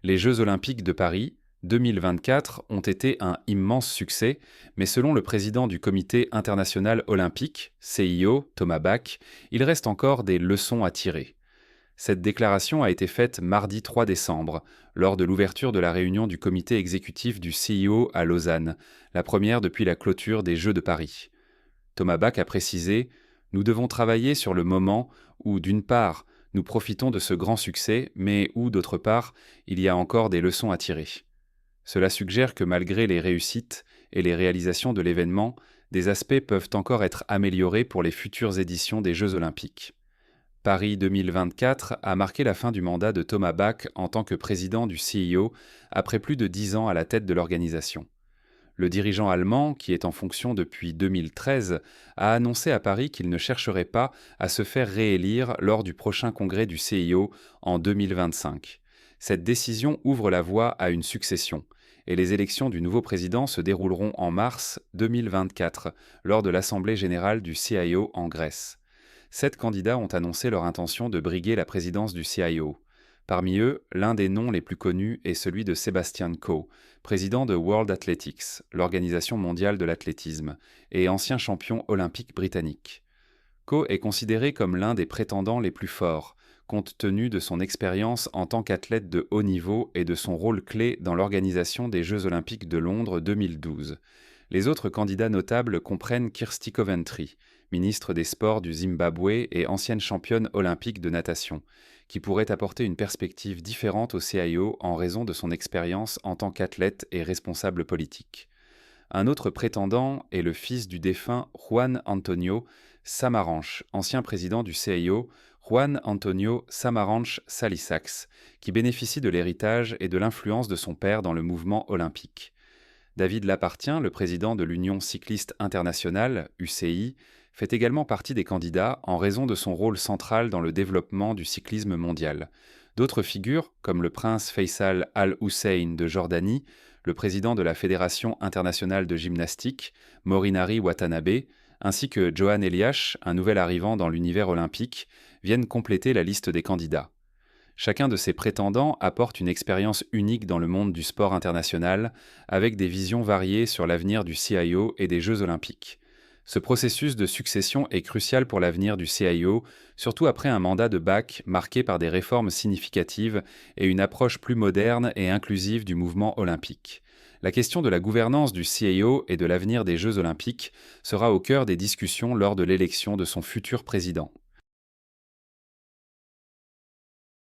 Les Jeux olympiques de Paris 2024 ont été un immense succès, mais selon le président du Comité international olympique, CIO, Thomas Bach, il reste encore des leçons à tirer. Cette déclaration a été faite mardi 3 décembre, lors de l'ouverture de la réunion du comité exécutif du CIO à Lausanne, la première depuis la clôture des Jeux de Paris. Thomas Bach a précisé: « Nous devons travailler sur le moment où, d'une part, nous profitons de ce grand succès, mais où, d'autre part, il y a encore des leçons à tirer. » Cela suggère que malgré les réussites et les réalisations de l'événement, des aspects peuvent encore être améliorés pour les futures éditions des Jeux olympiques. Paris 2024 a marqué la fin du mandat de Thomas Bach en tant que président du CIO après plus de 10 ans à la tête de l'organisation. Le dirigeant allemand, qui est en fonction depuis 2013, a annoncé à Paris qu'il ne chercherait pas à se faire réélire lors du prochain congrès du CIO en 2025. Cette décision ouvre la voie à une succession, et les élections du nouveau président se dérouleront en mars 2024, lors de l'Assemblée générale du CIO en Grèce. 7 candidats ont annoncé leur intention de briguer la présidence du CIO. Parmi eux, l'un des noms les plus connus est celui de Sebastian Coe, président de World Athletics, l'organisation mondiale de l'athlétisme, et ancien champion olympique britannique. Coe est considéré comme l'un des prétendants les plus forts, compte tenu de son expérience en tant qu'athlète de haut niveau et de son rôle clé dans l'organisation des Jeux olympiques de Londres 2012. Les autres candidats notables comprennent Kirsty Coventry, ministre des Sports du Zimbabwe et ancienne championne olympique de natation, qui pourrait apporter une perspective différente au CIO en raison de son expérience en tant qu'athlète et responsable politique. Un autre prétendant est le fils du défunt Juan Antonio Samaranch, ancien président du CIO, Juan Antonio Samaranch Salisax, qui bénéficie de l'héritage et de l'influence de son père dans le mouvement olympique. David Lappartient, le président de l'Union cycliste internationale, UCI, fait également partie des candidats en raison de son rôle central dans le développement du cyclisme mondial. D'autres figures, comme le prince Faisal Al-Hussein de Jordanie, le président de la Fédération internationale de gymnastique, Morinari Watanabe, ainsi que Johan Eliash, un nouvel arrivant dans l'univers olympique, viennent compléter la liste des candidats. Chacun de ces prétendants apporte une expérience unique dans le monde du sport international, avec des visions variées sur l'avenir du CIO et des Jeux olympiques. Ce processus de succession est crucial pour l'avenir du CIO, surtout après un mandat de Bach marqué par des réformes significatives et une approche plus moderne et inclusive du mouvement olympique. La question de la gouvernance du CIO et de l'avenir des Jeux olympiques sera au cœur des discussions lors de l'élection de son futur président.